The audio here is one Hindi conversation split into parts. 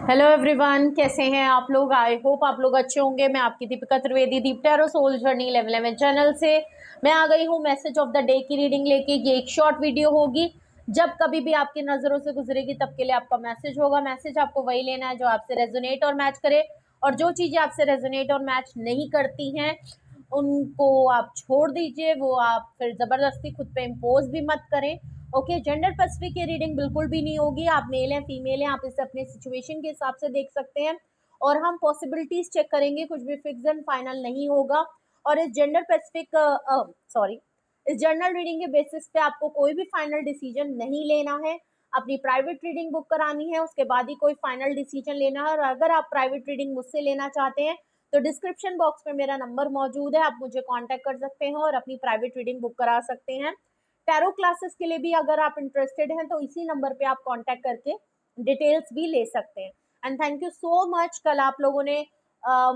हेलो एवरीवन, कैसे हैं आप लोग। आई होप आप लोग अच्छे होंगे। मैं आपकी Deepika Trivedi Deep tarot soul journey level 11 channel से मैं आ गई हूँ मैसेज ऑफ द डे की रीडिंग लेके। ये एक शॉर्ट वीडियो होगी, जब कभी भी आपकी नज़रों से गुजरेगी तब के लिए आपका मैसेज होगा। मैसेज आपको वही लेना है जो आपसे रेजोनेट और मैच करे, और जो चीज़ें आपसे रेजोनेट और मैच नहीं करती हैं उनको आप छोड़ दीजिए, वो आप फिर ज़बरदस्ती खुद पे इम्पोज भी मत करें। ओके, जेंडर स्पेसिफिक ये रीडिंग बिल्कुल भी नहीं होगी। आप मेल हैं फीमेल हैं, आप इसे अपने सिचुएशन के हिसाब से देख सकते हैं, और हम पॉसिबिलिटीज चेक करेंगे, कुछ भी फिक्स एंड फाइनल नहीं होगा। और इस जेंडर स्पेसिफिक इस जर्नल रीडिंग के बेसिस पे आपको कोई भी फाइनल डिसीजन नहीं लेना है। अपनी प्राइवेट रीडिंग बुक करानी है, उसके बाद ही कोई फाइनल डिसीजन लेना है। और अगर आप प्राइवेट रीडिंग मुझसे लेना चाहते हैं तो डिस्क्रिप्शन बॉक्स में मेरा नंबर मौजूद है, आप मुझे कांटेक्ट कर सकते हैं और अपनी प्राइवेट रीडिंग बुक करा सकते हैं। टैरो क्लासेस के लिए भी अगर आप इंटरेस्टेड हैं तो इसी नंबर पे आप कांटेक्ट करके डिटेल्स भी ले सकते हैं। And thank you so much. कल आप लोगों ने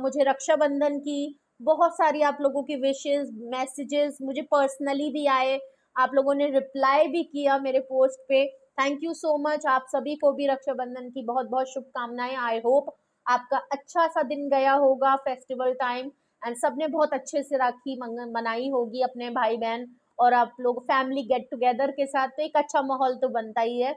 मुझे रक्षाबंधन की बहुत सारी आप लोगों की विशेस मैसेजेस मुझे पर्सनली भी आए, आप लोगों ने रिप्लाई भी किया मेरे पोस्ट पे। Thank you so much. आप सभी को भी रक्षाबंधन की बहुत बहुत शुभकामनाएं। आई होप आपका अच्छा सा दिन गया होगा फेस्टिवल टाइम, एंड सबने बहुत अच्छे से राखी मनाई होगी अपने भाई बहन, और आप लोग फैमिली गेट टुगेदर के साथ, तो एक अच्छा माहौल तो बनता ही है।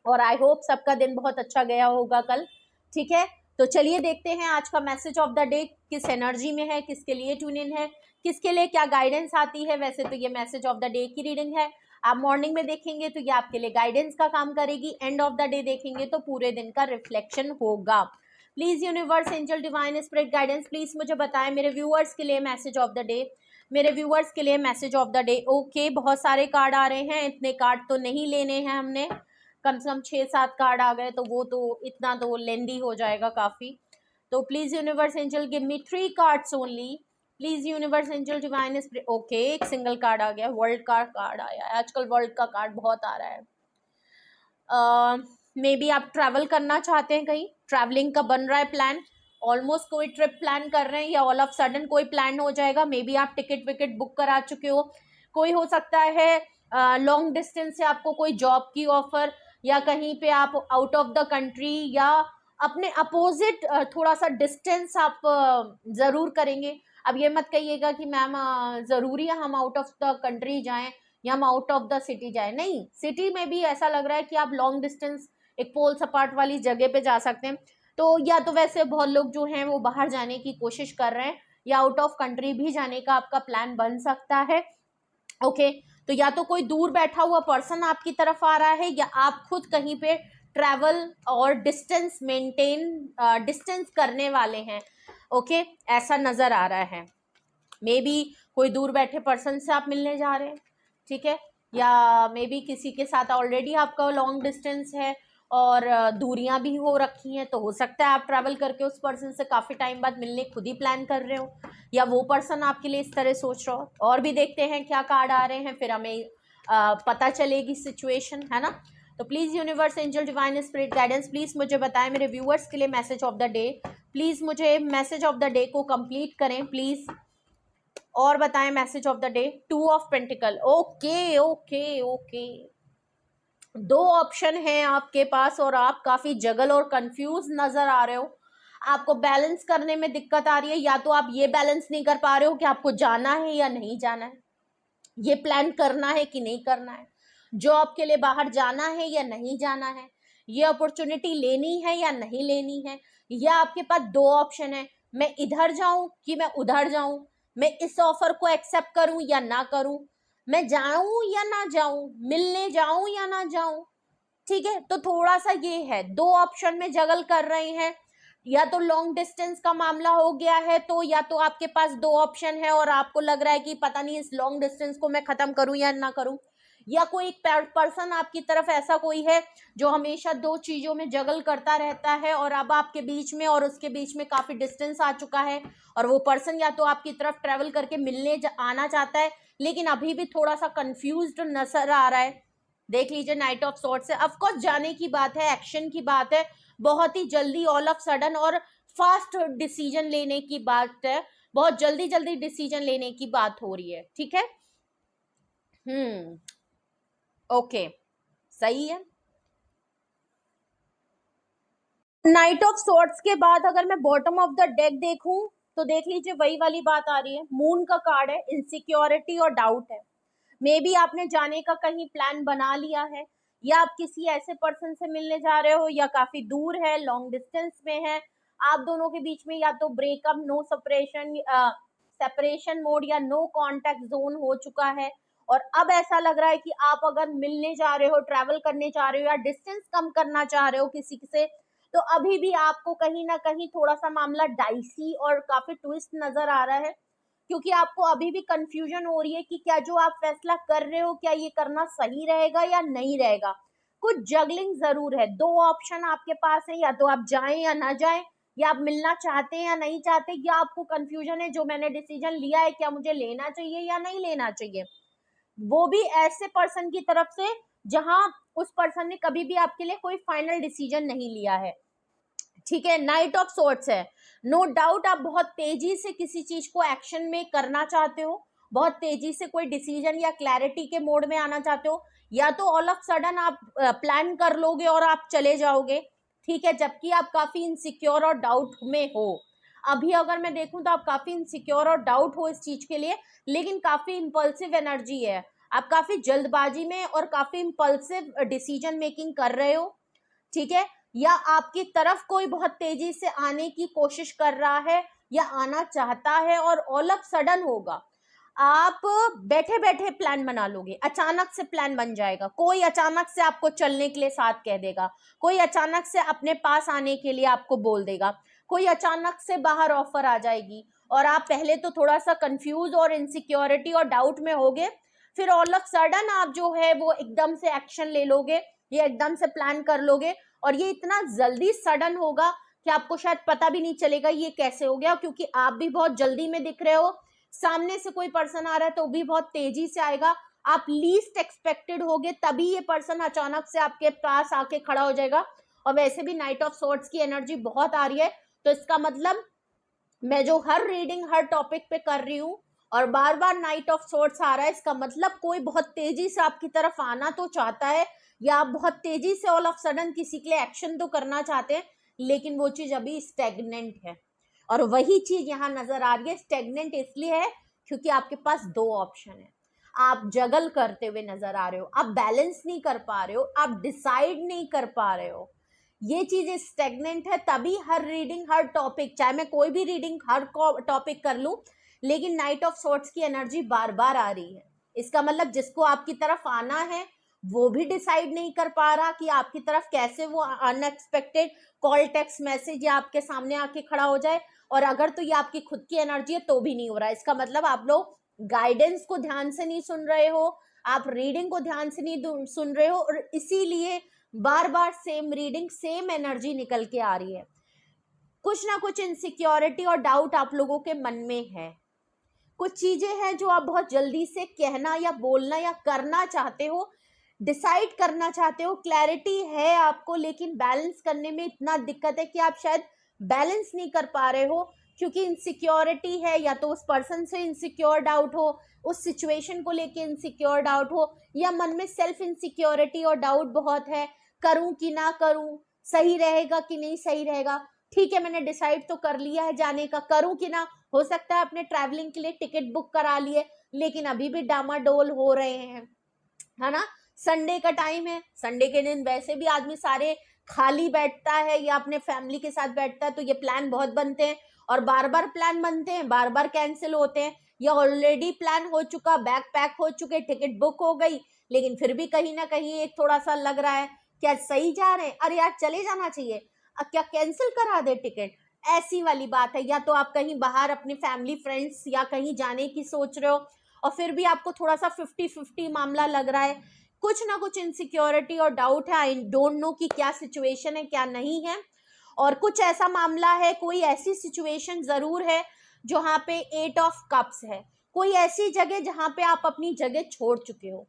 और आई होप सबका दिन बहुत अच्छा गया होगा कल। ठीक है, तो चलिए देखते हैं आज का मैसेज ऑफ द डे किस एनर्जी में है, किसके लिए ट्यून इन है, किसके लिए क्या गाइडेंस आती है। वैसे तो ये मैसेज ऑफ द डे की रीडिंग है, आप मॉर्निंग में देखेंगे तो ये आपके लिए गाइडेंस का काम करेगी, एंड ऑफ द डे देखेंगे तो पूरे दिन का रिफ्लेक्शन होगा। Please universe angel divine spirit guidance please मुझे बताएं मेरे व्यूअर्स के लिए मैसेज ऑफ द डे, मेरे व्यूअर्स के लिए message of the day. Okay, बहुत सारे कार्ड आ रहे हैं, इतने कार्ड तो नहीं लेने हैं हमने, कम से कम 6-7 कार्ड आ गए तो वो तो इतना तो लेंदी हो जाएगा काफी। तो please universe angel give me 3 cards only. Please universe angel divine spirit. Okay, एक सिंगल कार्ड आ गया, वर्ल्ड का कार्ड आया है। आजकल वर्ल्ड का कार्ड बहुत आ रहा है। मे बी आप ट्रैवल करना चाहते हैं, कहीं ट्रैवलिंग का बन रहा है प्लान, ऑलमोस्ट कोई ट्रिप प्लान कर रहे हैं, या ऑल ऑफ सडन कोई प्लान हो जाएगा। मे बी आप टिकट विकेट बुक करा चुके हो। कोई हो सकता है लॉन्ग डिस्टेंस से आपको कोई जॉब की ऑफर, या कहीं पे आप आउट ऑफ द कंट्री, या अपने अपोजिट थोड़ा सा डिस्टेंस आप जरूर करेंगे। अब ये मत कहिएगा कि मैम जरूरी है हम आउट ऑफ द कंट्री जाएं या हम आउट ऑफ द सिटी जाए, नहीं, सिटी में भी ऐसा लग रहा है कि आप लॉन्ग डिस्टेंस एक पोल सपाट वाली जगह पे जा सकते हैं। तो या तो वैसे बहुत लोग जो हैं वो बाहर जाने की कोशिश कर रहे हैं, या आउट ऑफ कंट्री भी जाने का आपका प्लान बन सकता है। ओके, तो या तो कोई दूर बैठा हुआ पर्सन आपकी तरफ आ रहा है, या आप खुद कहीं पे ट्रैवल और डिस्टेंस मेंटेन डिस्टेंस करने वाले हैं। ओके, ऐसा नजर आ रहा है। मे बी कोई दूर बैठे पर्सन से आप मिलने जा रहे हैं, ठीक है, या मे बी किसी के साथ ऑलरेडी आपका लॉन्ग डिस्टेंस है और दूरियां भी हो रखी हैं, तो हो सकता है आप ट्रैवल करके उस पर्सन से काफ़ी टाइम बाद मिलने खुद ही प्लान कर रहे हो, या वो पर्सन आपके लिए इस तरह सोच रहा हो। और भी देखते हैं क्या कार्ड आ रहे हैं, फिर हमें पता चलेगी सिचुएशन, है ना। तो please universe angel divine spirit guidance please मुझे बताएं मेरे व्यूअर्स के लिए message of the day. Please मुझे मैसेज ऑफ द डे को कंप्लीट करें प्लीज़, और बताएं message of the day. 2 of pentacle. Okay okay okay, 2 option हैं आपके पास और आप काफी जगल और कंफ्यूज नजर आ रहे हो। आपको बैलेंस करने में दिक्कत आ रही है, या तो आप ये बैलेंस नहीं कर पा रहे हो कि आपको जाना है या नहीं जाना है, ये प्लान करना है कि नहीं करना है, जॉब के लिए बाहर जाना है या नहीं जाना है, ये अपॉर्चुनिटी लेनी है या नहीं लेनी है। या आपके पास 2 ऑप्शन है, मैं इधर जाऊं कि मैं उधर जाऊं, मैं इस ऑफर को एक्सेप्ट करूं या ना करूं, मैं जाऊं या ना जाऊं, मिलने जाऊं या ना जाऊं। ठीक है, तो थोड़ा सा ये है, 2 ऑप्शन में जगल कर रहे हैं। या तो लॉन्ग डिस्टेंस का मामला हो गया है, तो या तो आपके पास 2 ऑप्शन है और आपको लग रहा है कि पता नहीं इस लॉन्ग डिस्टेंस को मैं खत्म करूं या ना करूं, या कोई एक पर्सन आपकी तरफ ऐसा कोई है जो हमेशा 2 चीजों में जगल करता रहता है, और अब आपके बीच में और उसके बीच में काफी डिस्टेंस आ चुका है, और वो पर्सन या तो आपकी तरफ ट्रेवल करके मिलने आना चाहता है, लेकिन अभी भी थोड़ा सा कंफ्यूज्ड नजर आ रहा है। देख लीजिए, नाइट ऑफ सॉर्ड्स है, ऑफ कोर्स जाने की बात है, एक्शन की बात है, बहुत ही जल्दी ऑल ऑफ सडन और फास्ट डिसीजन लेने की बात है, बहुत जल्दी जल्दी डिसीजन लेने की बात हो रही है। ठीक है, ओके, सही है। नाइट ऑफ सॉर्ट्स के बाद अगर मैं बॉटम ऑफ द डेक देखूं तो देख लीजिए वही वाली बात आ रही है, मून का कार्ड है, इनसिक्योरिटी और डाउट है। मे बी आपने जाने का कहीं प्लान बना लिया है, या आप किसी ऐसे पर्सन से मिलने जा रहे हो, या काफी दूर है, लॉन्ग डिस्टेंस में है, आप दोनों के बीच में या तो breakup, no separation, separation mode या नो कांटेक्ट जोन हो चुका है, और अब ऐसा लग रहा है कि आप अगर मिलने जा रहे हो, ट्रैवल करने जा रहे हो, या डिस्टेंस कम करना चाह रहे हो किसी से, तो अभी भी आपको कहीं ना कहीं थोड़ा सा मामला डाइसी और काफी ट्विस्ट नजर आ रहा है, क्योंकि आपको अभी भी कंफ्यूजन हो रही है कि क्या जो आप फैसला कर रहे हो क्या ये करना सही रहेगा या नहीं रहेगा। कुछ जगलिंग जरूर है, दो ऑप्शन आपके पास है, या तो आप जाएं या ना जाएं, या आप मिलना चाहते हैं या नहीं चाहते, या आपको कंफ्यूजन है जो मैंने डिसीजन लिया है क्या मुझे लेना चाहिए या नहीं लेना चाहिए। वो भी ऐसे पर्सन की तरफ से जहां उस पर्सन ने कभी भी आपके लिए कोई फाइनल डिसीजन नहीं लिया है। ठीक है, नाइट ऑफ सॉर्ट्स है, नो डाउट आप बहुत तेजी से किसी चीज को एक्शन में करना चाहते हो, बहुत तेजी से कोई डिसीजन या क्लैरिटी के मोड में आना चाहते हो, या तो ऑल ऑफ सडन आप प्लान कर लोगे और आप चले जाओगे। ठीक है, जबकि आप काफी इनसिक्योर और डाउट में हो। अभी अगर मैं देखूं तो आप काफी इनसिक्योर और डाउट हो इस चीज के लिए, लेकिन काफी इंपल्सिव एनर्जी है, आप काफी जल्दबाजी में और काफी इंपल्सिव डिसीजन मेकिंग कर रहे हो। ठीक है, या आपकी तरफ कोई बहुत तेजी से आने की कोशिश कर रहा है या आना चाहता है, और ऑल ऑफ सडन होगा, आप बैठे बैठे प्लान बना लोगे, अचानक से प्लान बन जाएगा, कोई अचानक से आपको चलने के लिए साथ कह देगा, कोई अचानक से अपने पास आने के लिए आपको बोल देगा, कोई अचानक से बाहर ऑफर आ जाएगी, और आप पहले तो थोड़ा सा कंफ्यूज और इनसिक्योरिटी और डाउट में होगे, फिर ऑल ऑफ सडन आप जो है वो एकदम से एक्शन ले लोगे, ये एकदम से प्लान कर लोगे, और ये इतना जल्दी सडन होगा कि आपको शायद पता भी नहीं चलेगा ये कैसे हो गया, क्योंकि आप भी बहुत जल्दी में दिख रहे हो, सामने से कोई पर्सन आ रहा है तो भी बहुत तेजी से आएगा, आप लीस्ट एक्सपेक्टेड होगे तभी ये पर्सन अचानक से आपके पास आके खड़ा हो जाएगा। और वैसे भी नाइट ऑफ सॉर्ट्स की एनर्जी बहुत आ रही है, तो इसका मतलब मैं जो हर रीडिंग हर टॉपिक पे कर रही हूँ और बार बार नाइट ऑफ सॉर्ट्स आ रहा है, इसका मतलब कोई बहुत तेजी से आपकी तरफ आना तो चाहता है, या आप बहुत तेजी से ऑल ऑफ सडन किसी के लिए एक्शन तो करना चाहते हैं, लेकिन वो चीज अभी स्टेगनेंट है। और वही चीज यहाँ नजर आ रही है, स्टेगनेंट इसलिए है क्योंकि आपके पास दो ऑप्शन है, आप जगल करते हुए नजर आ रहे हो, आप बैलेंस नहीं कर पा रहे हो, आप डिसाइड नहीं कर पा रहे हो, ये चीज स्टेगनेंट है। तभी हर रीडिंग हर टॉपिक, चाहे मैं कोई भी रीडिंग हर टॉपिक कर लूं, लेकिन नाइट ऑफ सॉर्ट्स की एनर्जी बार बार आ रही है, इसका मतलब जिसको आपकी तरफ आना है वो भी डिसाइड नहीं कर पा रहा कि आपकी तरफ कैसे वो अनएक्सपेक्टेड कॉल, टेक्स्ट मैसेज या आपके सामने आके खड़ा हो जाए, और अगर तो ये आपकी खुद की एनर्जी है तो भी नहीं हो रहा है, इसका मतलब आप लोग गाइडेंस को ध्यान से नहीं सुन रहे हो, आप रीडिंग को ध्यान से नहीं सुन रहे हो, और इसीलिए बार बार सेम रीडिंग सेम एनर्जी निकल के आ रही है। कुछ ना कुछ इनसिक्योरिटी और डाउट आप लोगों के मन में है, कुछ चीजें हैं जो आप बहुत जल्दी से कहना या बोलना या करना चाहते हो, डिसाइड करना चाहते हो, क्लैरिटी है आपको, लेकिन बैलेंस करने में इतना दिक्कत है कि आप शायद बैलेंस नहीं कर पा रहे हो, क्योंकि इनसिक्योरिटी है, या तो उस पर्सन से इनसिक्योर डाउट हो, उस सिचुएशन को लेके इनसिक्योर डाउट हो, या मन में सेल्फ इनसिक्योरिटी और डाउट बहुत है, करूं कि ना करूं, सही रहेगा कि नहीं सही रहेगा, ठीक है मैंने डिसाइड तो कर लिया है जाने का, करूं कि ना, हो सकता है आपने ट्रैवलिंग के लिए टिकट बुक करा लिए, लेकिन अभी भी डामाडोल हो रहे हैं, है ना। संडे का टाइम है, संडे के दिन वैसे भी आदमी सारे खाली बैठता है या अपने फैमिली के साथ बैठता है, तो ये प्लान बहुत बनते हैं, और बार बार प्लान बनते हैं, बार बार कैंसिल होते हैं, या ऑलरेडी प्लान हो चुका, बैग पैक हो चुके, टिकट बुक हो गई, लेकिन फिर भी कहीं ना कहीं एक थोड़ा सा लग रहा है क्या सही जा रहे हैं, अरे यार चले जाना चाहिए, अब क्या कैंसिल करा दे टिकट, ऐसी वाली बात है। या तो आप कहीं बाहर अपने फैमिली फ्रेंड्स या कहीं जाने की सोच रहे हो, और फिर भी आपको थोड़ा सा 50-50 मामला लग रहा है, कुछ ना कुछ इनसिक्योरिटी और डाउट है, आई डोंट नो कि क्या सिचुएशन है क्या नहीं है, और कुछ ऐसा मामला है, कोई ऐसी सिचुएशन जरूर है जहाँ पे 8 ऑफ कप्स है, कोई ऐसी जगह जहाँ पे आप अपनी जगह छोड़ चुके हो,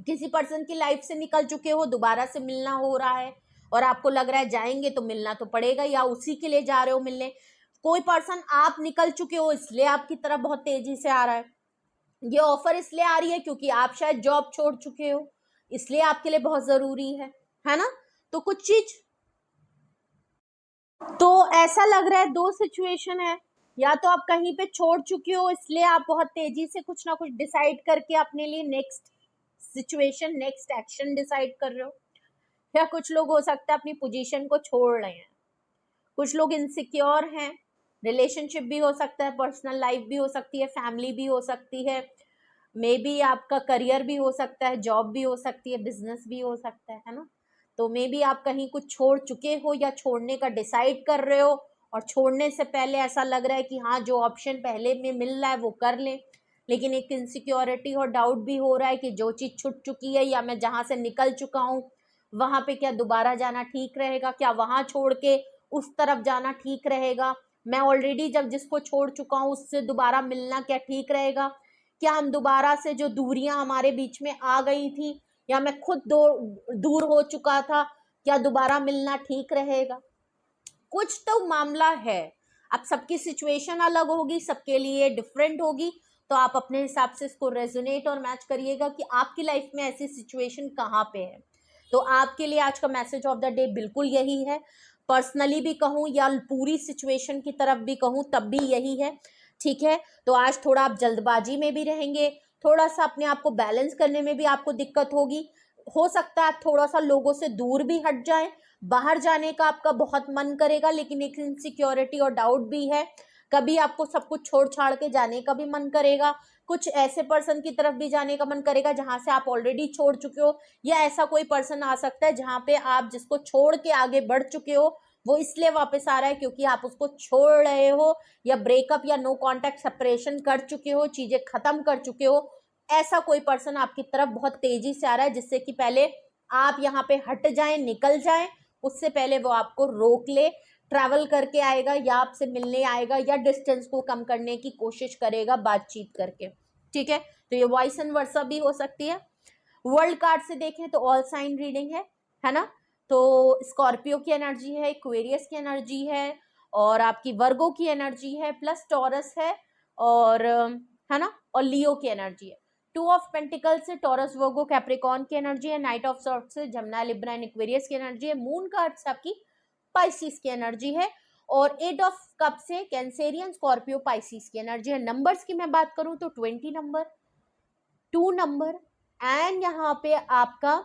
किसी पर्सन की लाइफ से निकल चुके हो, दोबारा से मिलना हो रहा है, और आपको लग रहा है जाएंगे तो मिलना तो पड़ेगा, या उसी के लिए जा रहे हो मिलने, कोई पर्सन आप निकल चुके हो इसलिए आपकी तरफ बहुत तेजी से आ रहा है, ये ऑफर इसलिए आ रही है क्योंकि आप शायद जॉब छोड़ चुके हो, इसलिए आपके लिए बहुत जरूरी है ना। तो कुछ चीज तो ऐसा लग रहा है दो सिचुएशन है, या तो आप कहीं पे छोड़ चुके हो इसलिए आप बहुत तेजी से कुछ ना कुछ डिसाइड करके अपने लिए next situation next action decide कर रहे हो, या कुछ लोग हो सकता है अपनी पोजीशन को छोड़ रहे हैं, कुछ लोग इनसिक्योर हैं, रिलेशनशिप भी हो सकता है, पर्सनल लाइफ भी हो सकती है, फैमिली भी हो सकती है, मे बी आपका करियर भी हो सकता है, जॉब भी हो सकती है, बिजनेस भी हो सकता है ना। तो मे बी आप कहीं कुछ छोड़ चुके हो या छोड़ने का डिसाइड कर रहे हो, और छोड़ने से पहले ऐसा लग रहा है कि हाँ जो ऑप्शन पहले में मिल रहा है वो कर लें, लेकिन एक इनसिक्योरिटी और डाउट भी हो रहा है कि जो चीज़ छूट चुकी है या मैं जहाँ से निकल चुका हूँ वहाँ पे क्या दोबारा जाना ठीक रहेगा, क्या वहाँ छोड़ के उस तरफ जाना ठीक रहेगा, मैं ऑलरेडी जब जिसको छोड़ चुका हूँ उससे दोबारा मिलना क्या ठीक रहेगा, क्या हम दोबारा से जो दूरियां हमारे बीच में आ गई थी या मैं खुद दूर हो चुका था, क्या दोबारा मिलना ठीक रहेगा। कुछ तो मामला है। अब सबकी सिचुएशन अलग होगी, सबके लिए डिफरेंट होगी, तो आप अपने हिसाब से इसको रेजोनेट और मैच करिएगा कि आपकी लाइफ में ऐसी सिचुएशन कहाँ पे है। तो आपके लिए आज का मैसेज ऑफ द डे बिल्कुल यही है, पर्सनली भी कहूँ या पूरी सिचुएशन की तरफ भी कहूँ तब भी यही है, ठीक है। तो आज थोड़ा आप जल्दबाजी में भी रहेंगे, थोड़ा सा अपने आप को बैलेंस करने में भी आपको दिक्कत होगी, हो सकता है आप थोड़ा सा लोगों से दूर भी हट जाएं, बाहर जाने का आपका बहुत मन करेगा लेकिन एक इनसिक्योरिटी और डाउट भी है, कभी आपको सब कुछ छोड़ छाड़ के जाने का भी मन करेगा, कुछ ऐसे पर्सन की तरफ भी जाने का मन करेगा जहां से आप ऑलरेडी छोड़ चुके हो, या ऐसा कोई पर्सन आ सकता है जहां पे आप जिसको छोड़ के आगे बढ़ चुके हो वो इसलिए वापस आ रहा है क्योंकि आप उसको छोड़ रहे हो, या ब्रेकअप या नो कॉन्टैक्ट सेपरेशन कर चुके हो, चीजें खत्म कर चुके हो, ऐसा कोई पर्सन आपकी तरफ बहुत तेजी से आ रहा है जिससे कि पहले आप यहाँ पे हट जाएं, निकल जाएं, उससे पहले वो आपको रोक ले, ट्रैवल करके आएगा या आपसे मिलने आएगा या डिस्टेंस को कम करने की कोशिश करेगा बातचीत करके, ठीक है। तो ये वॉइस एंड वर्सा भी हो सकती है। वर्ल्ड कार्ड से देखें तो ऑल साइन रीडिंग है ना। तो स्कॉर्पियो की एनर्जी है, एक्वेरियस की एनर्जी है, और आपकी वर्गो की एनर्जी है, प्लस टॉरस है, और है ना, और लियो की एनर्जी है। टू ऑफ पेंटिकल से टॉरस, वर्गो, कैप्रिकॉर्न की एनर्जी है। नाइट ऑफ सॉर्ड्स से जमुना, लिब्रा एंड एक्वेरियस की एनर्जी है। मून कार्ड से आपकी पाइसिस की एनर्जी है, और एट ऑफ कप से कैंसेरियन, स्कॉर्पियो, पाइसिस की एनर्जी है। नंबर्स की मैं बात करूं तो 20 नंबर, 2 नंबर, एंड यहाँ पे आपका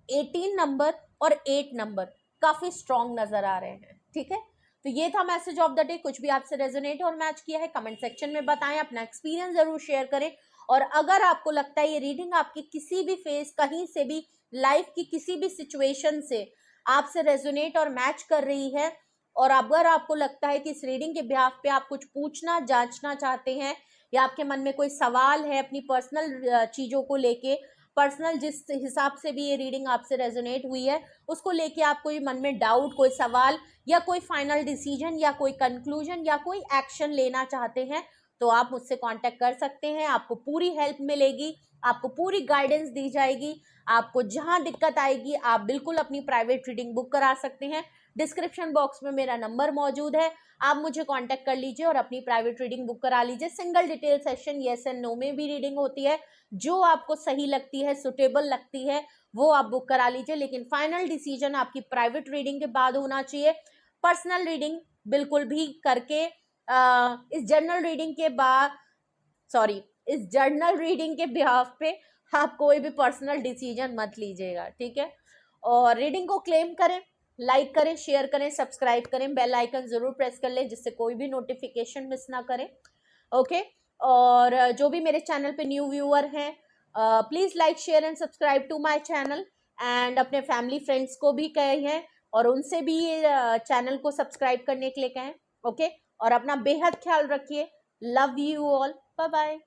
18 नंबर और 8 नंबर काफी स्ट्रॉन्ग नजर आ रहे हैं, ठीक है। तो ये था मैसेज ऑफ द डे। कुछ भी आपसे रेजोनेट और मैच किया है कमेंट सेक्शन में बताएं, अपना एक्सपीरियंस जरूर शेयर करें, और अगर आपको लगता है ये रीडिंग आपकी किसी भी फेज, कहीं से भी लाइफ की किसी भी सिचुएशन से आपसे रेजोनेट और मैच कर रही है, और अगर आपको लगता है कि इस रीडिंग के बिहाफ पे आप कुछ पूछना जांचना चाहते हैं, या आपके मन में कोई सवाल है अपनी पर्सनल चीजों को लेके, पर्सनल जिस हिसाब से भी ये रीडिंग आपसे रेजोनेट हुई है उसको लेके आप कोई मन में डाउट, कोई सवाल, या कोई फाइनल डिसीजन या कोई कंक्लूजन या कोई एक्शन लेना चाहते हैं, तो आप मुझसे कांटेक्ट कर सकते हैं। आपको पूरी हेल्प मिलेगी, आपको पूरी गाइडेंस दी जाएगी, आपको जहां दिक्कत आएगी आप बिल्कुल अपनी प्राइवेट रीडिंग बुक करा सकते हैं। डिस्क्रिप्शन बॉक्स में मेरा नंबर मौजूद है, आप मुझे कांटेक्ट कर लीजिए और अपनी प्राइवेट रीडिंग बुक करा लीजिए। Single detail session yes and no में भी रीडिंग होती है, जो आपको सही लगती है, सुटेबल लगती है, वो आप बुक करा लीजिए, लेकिन फाइनल डिसीजन आपकी प्राइवेट रीडिंग के बाद होना चाहिए। पर्सनल रीडिंग बिल्कुल भी करके इस जर्नल रीडिंग के बाद, सॉरी, इस जर्नल रीडिंग के बिहाफ पे आप कोई भी पर्सनल डिसीजन मत लीजिएगा, ठीक है। और रीडिंग को क्लेम करें, लाइक करें, शेयर करें, सब्सक्राइब करें, बेल आइकन जरूर प्रेस कर लें जिससे कोई भी नोटिफिकेशन मिस ना करें, ओके। और जो भी मेरे चैनल पे न्यू व्यूअर हैं, please like share and subscribe to my channel, and अपने फैमिली फ्रेंड्स को भी कहें और उनसे भी चैनल को सब्सक्राइब करने के लिए कहें, ओके। और अपना बेहद ख्याल रखिए, love you all, bye bye.